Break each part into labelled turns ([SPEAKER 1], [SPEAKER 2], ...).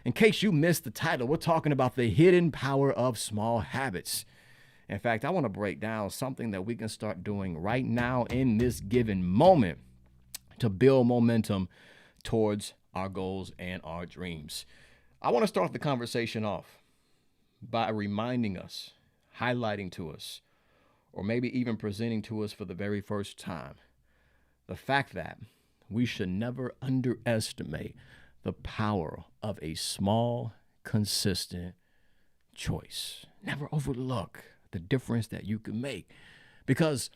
[SPEAKER 1] In case you missed the title, we're talking about the hidden power of small habits. In fact, I want to break down something that we can start doing right now in this given moment to build momentum towards our goals and our dreams. I want to start the conversation off by reminding us, highlighting to us, or maybe even presenting to us for the very first time the fact that we should never underestimate the power of a small, consistent choice. Never overlook the difference that you can make because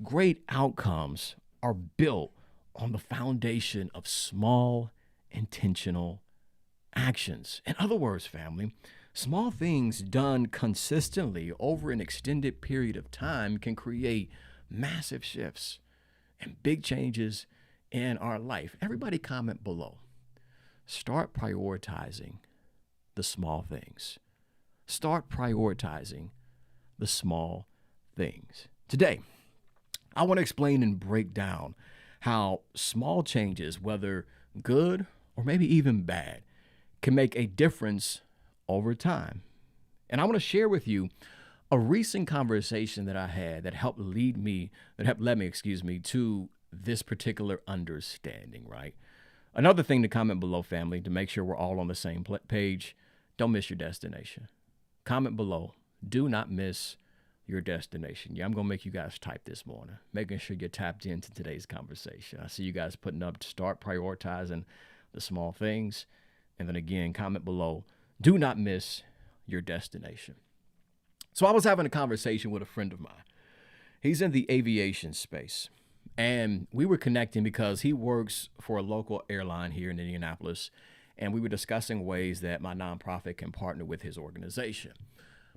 [SPEAKER 1] great outcomes are built on the foundation of small, intentional actions. In other words, family, small things done consistently over an extended period of time can create massive shifts and big changes in our life. Everybody comment below. Start prioritizing the small things. Start prioritizing the small things. Today, I want to explain and break down how small changes, whether good or maybe even bad, can make a difference over time. And I want to share with you a recent conversation that I had that helped lead me, to this particular understanding, right? Another thing to comment below, family, to make sure we're all on the same page. Don't miss your destination. Comment below. Do not miss your destination. Yeah, I'm going to make you guys type this morning, making sure you're tapped into today's conversation. I see you guys putting up to start prioritizing the small things. And then again, comment below. Do not miss your destination. So I was having a conversation with a friend of mine. He's in the aviation space. And we were connecting because he works for a local airline here in Indianapolis. And we were discussing ways that my nonprofit can partner with his organization.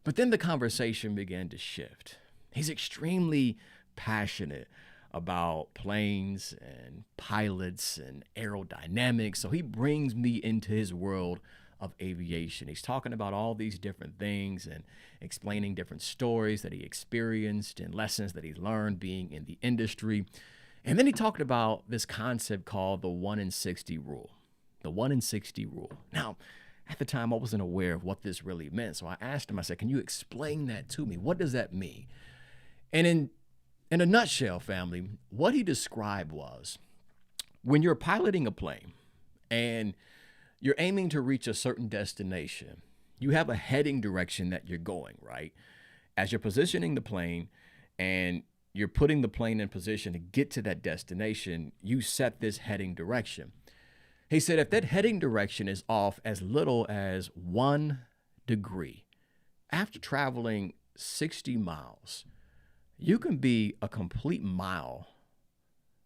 [SPEAKER 1] But then the conversation began to shift. He's extremely passionate about planes and pilots and aerodynamics. So he brings me into his world of aviation. He's talking about all these different things and explaining different stories that he experienced and lessons that he learned being in the industry. And then he talked about this concept called the 1 in 60 rule. The 1 in 60 rule. Now, at the time, I wasn't aware of what this really meant. So I asked him, I said, can you explain that to me? What does that mean? And in a nutshell, family, what he described was when you're piloting a plane and you're aiming to reach a certain destination, you have a heading direction that you're going, right? As you're positioning the plane and you're putting the plane in position to get to that destination, you set this heading direction. He said if that heading direction is off as little as 1 degree, after traveling 60 miles, you can be a complete mile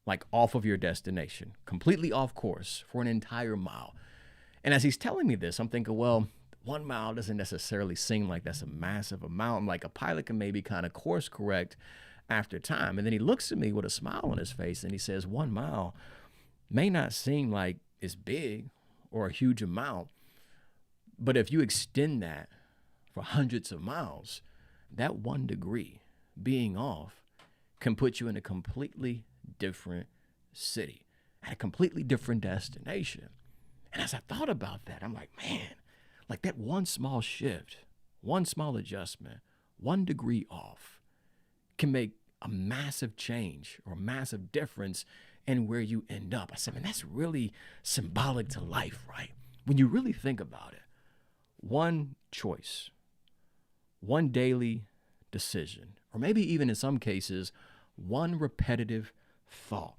[SPEAKER 1] like off of your destination, completely off course for an entire mile. And as he's telling me this, I'm thinking, well, 1 mile doesn't necessarily seem like that's a massive amount. Like a pilot can maybe kind of course correct after time. And then he looks at me with a smile on his face and he says, 1 mile may not seem like it's big or a huge amount, but if you extend that for hundreds of miles, that 1 degree being off can put you in a completely different city, at a completely different destination. And as I thought about that, I'm like, man, like that one small shift, one small adjustment, 1 degree off can make a massive change or a massive difference in where you end up. I said, man, that's really symbolic to life, right? When you really think about it, one choice, one daily decision, or maybe even in some cases, one repetitive thought.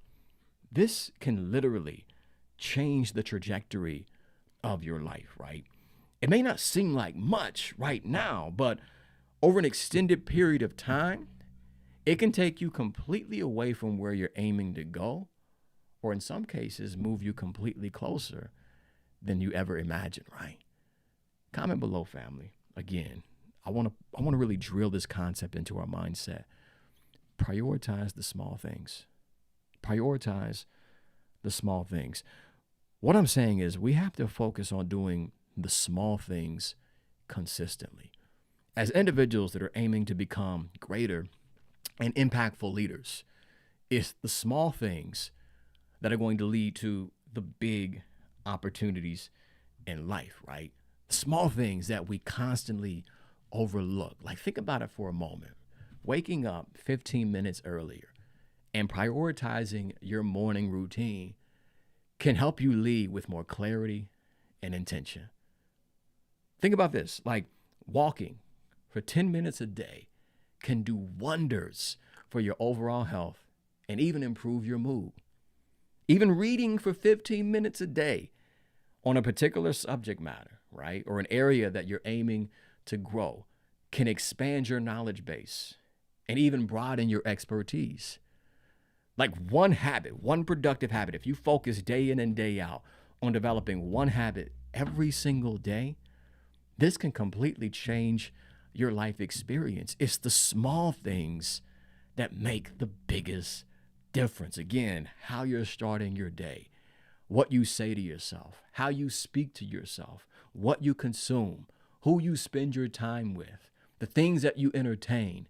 [SPEAKER 1] This can literally change the trajectory of your life, right? It may not seem like much right now, but over an extended period of time, it can take you completely away from where you're aiming to go, or in some cases, move you completely closer than you ever imagined, right? Comment below, family. Again, I want to really drill this concept into our mindset. Prioritize the small things. Prioritize the small things. What I'm saying is we have to focus on doing the small things consistently. As individuals that are aiming to become greater and impactful leaders, it's the small things that are going to lead to the big opportunities in life, right? Small things that we constantly overlook. Like, think about it for a moment. Waking up 15 minutes earlier and prioritizing your morning routine can help you lead with more clarity and intention. Think about this, like walking for 10 minutes a day can do wonders for your overall health and even improve your mood. Even reading for 15 minutes a day on a particular subject matter, right, or an area that you're aiming to grow can expand your knowledge base and even broaden your expertise. Like one habit, one productive habit, if you focus day in and day out on developing one habit every single day, this can completely change your life experience. It's the small things that make the biggest difference. Again, how you're starting your day, what you say to yourself, how you speak to yourself, what you consume, who you spend your time with, the things that you entertain,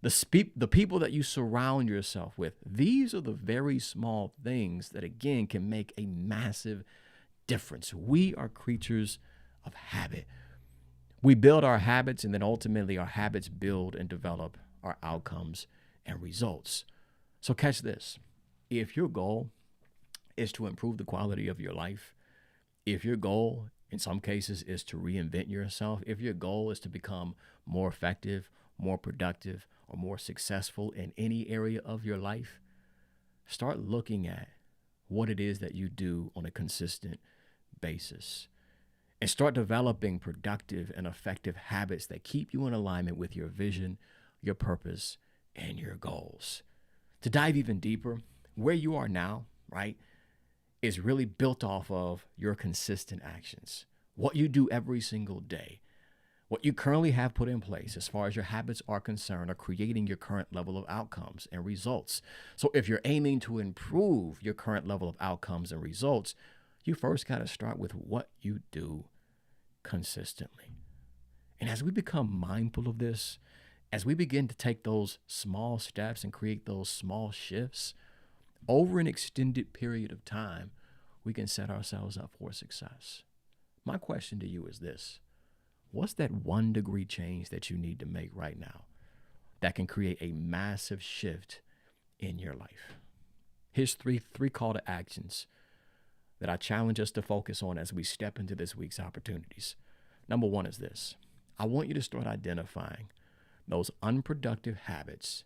[SPEAKER 1] the people that you surround yourself with. These are the very small things that, again, can make a massive difference. We are creatures of habit. We build our habits, and then ultimately our habits build and develop our outcomes and results. So catch this. If your goal is to improve the quality of your life, if your goal in some cases is to reinvent yourself, if your goal is to become more effective, more productive, or more successful in any area of your life, start looking at what it is that you do on a consistent basis. And start developing productive and effective habits that keep you in alignment with your vision, your purpose, and your goals. To dive even deeper, where you are now, right, is really built off of your consistent actions. What you do every single day, what you currently have put in place as far as your habits are concerned, are creating your current level of outcomes and results. So if you're aiming to improve your current level of outcomes and results, you first got to start with what you do consistently. And as we become mindful of this, as we begin to take those small steps and create those small shifts over an extended period of time, we can set ourselves up for success. My question to you is this: what's that 1 degree change that you need to make right now that can create a massive shift in your life? Here's three call to actions that I challenge us to focus on as we step into this week's opportunities. Number 1 is this: I want you to start identifying those unproductive habits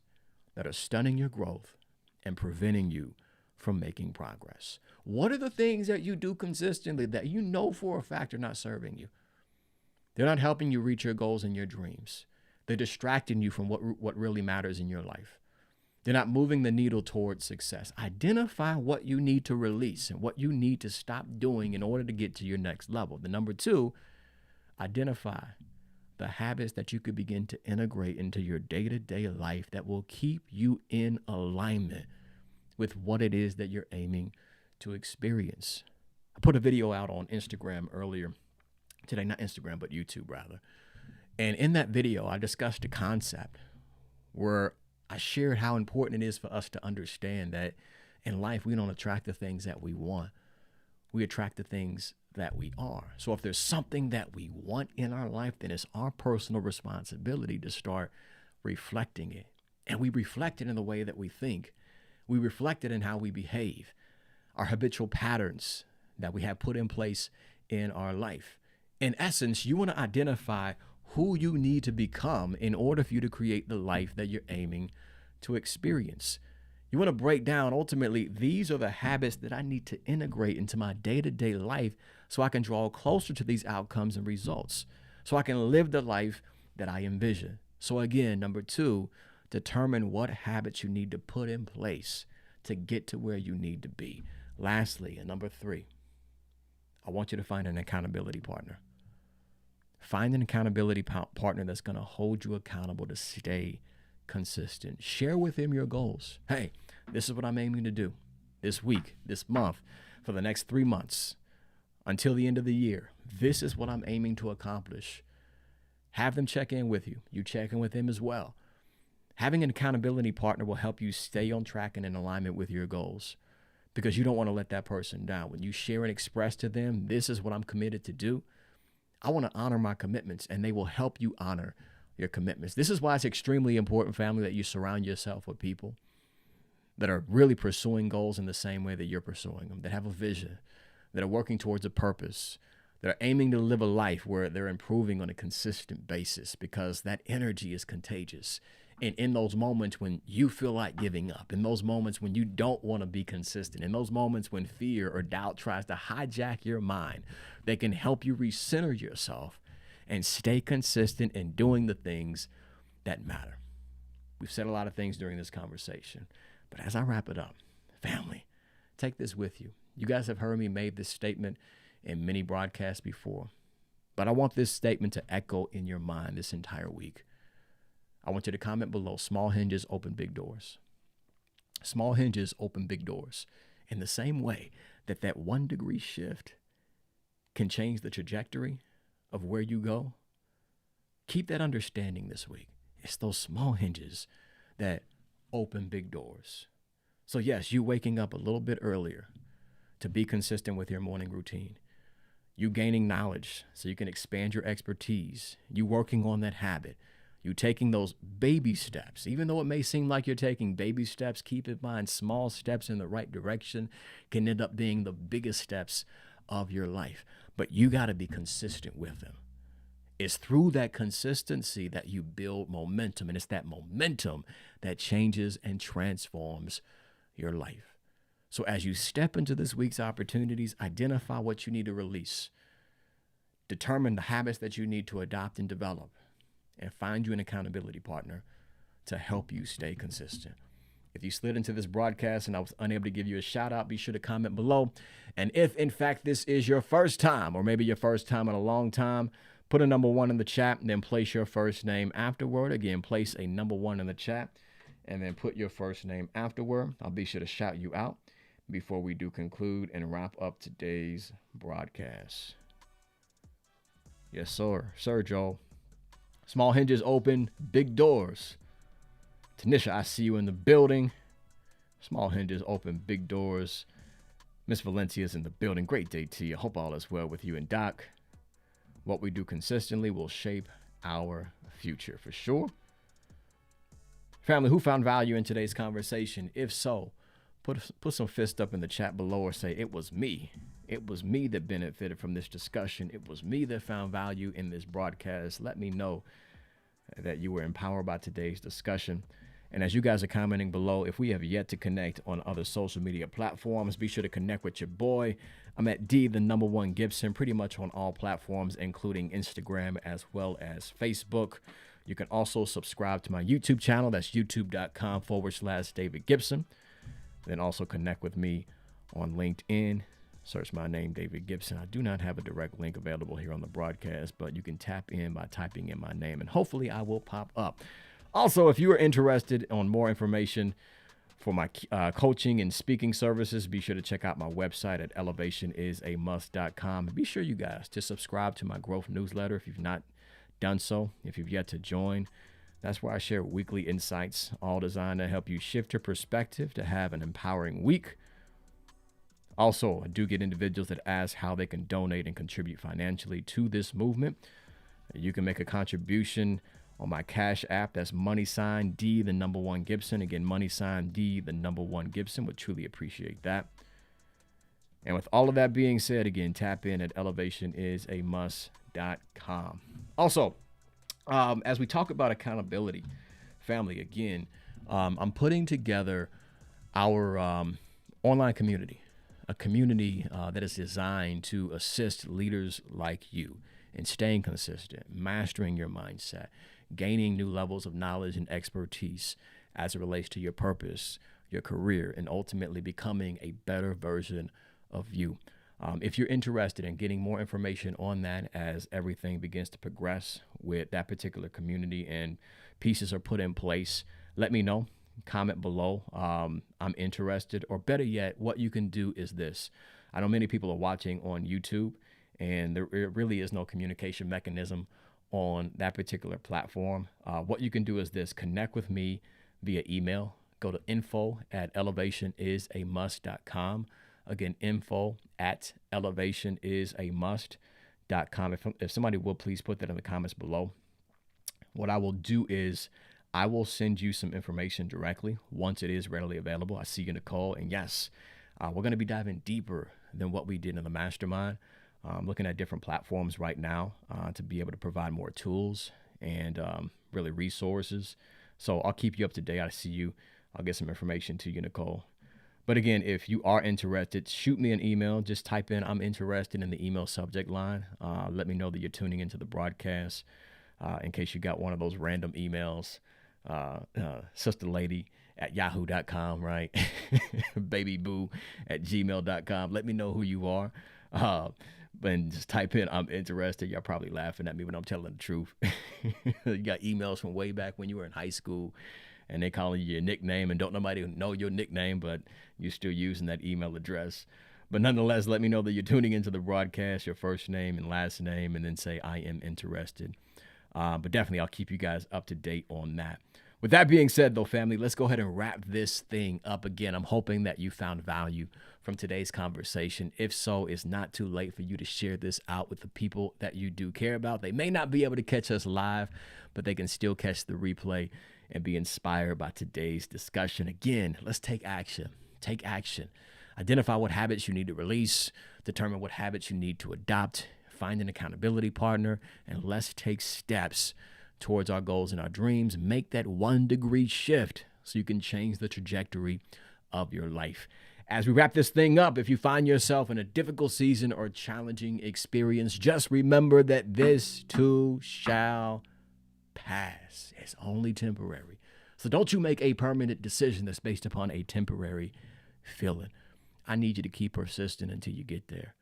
[SPEAKER 1] that are stunning your growth and preventing you from making progress. What are the things that you do consistently that you know for a fact are not serving you? They're not helping you reach your goals and your dreams. They're distracting you from what really matters in your life. They're not moving the needle towards success. Identify what you need to release and what you need to stop doing in order to get to your next level. The number 2, identify the habits that you could begin to integrate into your day-to-day life that will keep you in alignment with what it is that you're aiming to experience. I put a video out on Instagram earlier today, not Instagram, but YouTube rather. And in that video, I discussed a concept where I shared how important it is for us to understand that in life, we don't attract the things that we want. We attract the things that we are. So if there's something that we want in our life, then it's our personal responsibility to start reflecting it. And we reflect it in the way that we think. We reflect it in how we behave, our habitual patterns that we have put in place in our life. In essence, you want to identify who you need to become in order for you to create the life that you're aiming to experience. You want to break down, ultimately, these are the habits that I need to integrate into my day-to-day life so I can draw closer to these outcomes and results, so I can live the life that I envision. So again, number 2, determine what habits you need to put in place to get to where you need to be. Lastly, and number 3, I want you to find an accountability partner. Find an accountability partner that's going to hold you accountable to stay consistent. Share with him your goals. Hey, this is what I'm aiming to do this week, this month, for the next 3 months until the end of the year. This is what I'm aiming to accomplish. Have them check in with you. You check in with them as well. Having an accountability partner will help you stay on track and in alignment with your goals. because you don't want to let that person down. When you share and express to them, this is what I'm committed to do, I want to honor my commitments, and they will help you honor your commitments. This is why it's extremely important, family, that you surround yourself with people that are really pursuing goals in the same way that you're pursuing them, that have a vision, that are working towards a purpose, that are aiming to live a life where they're improving on a consistent basis, because that energy is contagious. And in those moments when you feel like giving up, in those moments when you don't want to be consistent, in those moments when fear or doubt tries to hijack your mind, they can help you recenter yourself and stay consistent in doing the things that matter. We've said a lot of things during this conversation, but as I wrap it up, family, take this with you. You guys have heard me make this statement in many broadcasts before, but I want this statement to echo in your mind this entire week. I want you to comment below: small hinges open big doors. Small hinges open big doors. In the same way that that 1 degree shift can change the trajectory of where you go, keep that understanding this week. It's those small hinges that open big doors. So yes, you waking up a little bit earlier to be consistent with your morning routine. You gaining knowledge so you can expand your expertise. You working on that habit. You taking those baby steps. Even though it may seem like you're taking baby steps, keep in mind small steps in the right direction can end up being the biggest steps of your life. But you got to be consistent with them. It's through that consistency that you build momentum, and it's that momentum that changes and transforms your life. So as you step into this week's opportunities, identify what you need to release. Determine the habits that you need to adopt and develop, and find you an accountability partner to help you stay consistent. If you slid into this broadcast and I was unable to give you a shout out, be sure to comment below. And if in fact this is your first time, or maybe your first time in a long time, put a number 1 in the chat and then place your first name afterward. Again, place a number 1 in the chat and then put your first name afterward. I'll be sure to shout you out before we do conclude and wrap up today's broadcast. Yes, sir. Sir Joel. Small hinges open big doors. Tanisha, I see you in the building. Small hinges open big doors. Miss Valencia's in the building. Great day to you. Hope all is well with you and Doc. What we do consistently will shape our future for sure. Family, who found value in today's conversation? If so, put some fist up in the chat below or say, it was me. It was me that benefited from this discussion. It was me that found value in this broadcast. Let me know that you were empowered by today's discussion. And as you guys are commenting below, if we have yet to connect on other social media platforms, be sure to connect with your boy. I'm at @1 Gibson, pretty much on all platforms, including Instagram as well as Facebook. You can also subscribe to my YouTube channel. That's youtube.com/David Gibson. Then also connect with me on LinkedIn. Search my name, David Gibson. I do not have a direct link available here on the broadcast, but you can tap in by typing in my name, and hopefully I will pop up. Also, if you are interested on more information for my coaching and speaking services, be sure to check out my website at elevationisAmust.com. And be sure, you guys, to subscribe to my growth newsletter if you've not done so. If you've yet to join, that's where I share weekly insights, all designed to help you shift your perspective to have an empowering week. Also, I do get individuals that ask how they can donate and contribute financially to this movement. You can make a contribution on my Cash App. That's $D1 Gibson. Again, $D1 Gibson. Would truly appreciate that. And with all of that being said, again, tap in at elevationisAmust.com. Also, as we talk about accountability, family, again, I'm putting together our online community. A community that is designed to assist leaders like you in staying consistent, mastering your mindset, gaining new levels of knowledge and expertise as it relates to your purpose, your career, and ultimately becoming a better version of you. If you're interested in getting more information on that as everything begins to progress with that particular community and pieces are put in place, let me know. Comment below. I'm interested, or better yet, what you can do is this. I know many people are watching on YouTube, and there really is no communication mechanism on that particular platform. What you can do is this: connect with me via email. go to info@elevationisAmust.com. Again, info@elevationisAmust.com. If somebody will please put that in the comments below. What I will do is I will send you some information directly once it is readily available. I see you, Nicole. And yes, we're going to be diving deeper than what we did in the mastermind. Looking at different platforms right now to be able to provide more tools and really resources. So I'll keep you up to date. I see you. I'll get some information to you, Nicole. But again, if you are interested, shoot me an email. Just type in "I'm interested" in the email subject line. Let me know that you're tuning into the broadcast. In case you got one of those random emails, sisterlady@yahoo.com, right? babyboo@gmail.com. Let me know who you are. And just type in "I'm interested." Y'all probably laughing at me when I'm telling the truth. You got emails from way back when you were in high school and they calling you your nickname and don't nobody know your nickname, but you're still using that email address. But nonetheless, let me know that you're tuning into the broadcast, your first name and last name, and then say "I am interested." But definitely, I'll keep you guys up to date on that. With that being said, though, family, let's go ahead and wrap this thing up again. I'm hoping that you found value from today's conversation. If so, it's not too late for you to share this out with the people that you do care about. They may not be able to catch us live, but they can still catch the replay and be inspired by today's discussion. Again, let's take action. Take action. Identify what habits you need to release. Determine what habits you need to adopt. Find an accountability partner, and let's take steps towards our goals and our dreams. Make that 1-degree shift so you can change the trajectory of your life. As we wrap this thing up, if you find yourself in a difficult season or challenging experience, just remember that this too shall pass. It's only temporary. So don't you make a permanent decision that's based upon a temporary feeling. I need you to keep persistent until you get there.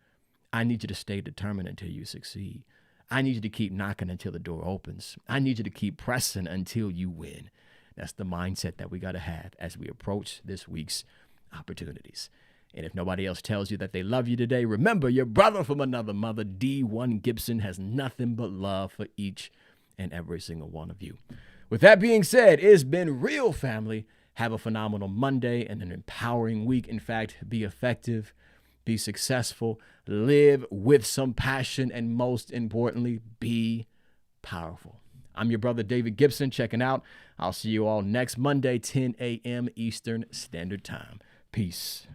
[SPEAKER 1] I need you to stay determined until you succeed. I need you to keep knocking until the door opens. I need you to keep pressing until you win. That's the mindset that we got to have as we approach this week's opportunities. And if nobody else tells you that they love you today, remember your brother from another mother, D1 Gibson, has nothing but love for each and every single one of you. With that being said, it's been real, family. Have a phenomenal Monday and an empowering week. In fact, be effective, be successful, live with some passion, and most importantly, be powerful. I'm your brother, David Gibson, checking out. I'll see you all next Monday, 10 a.m. Eastern Standard Time. Peace.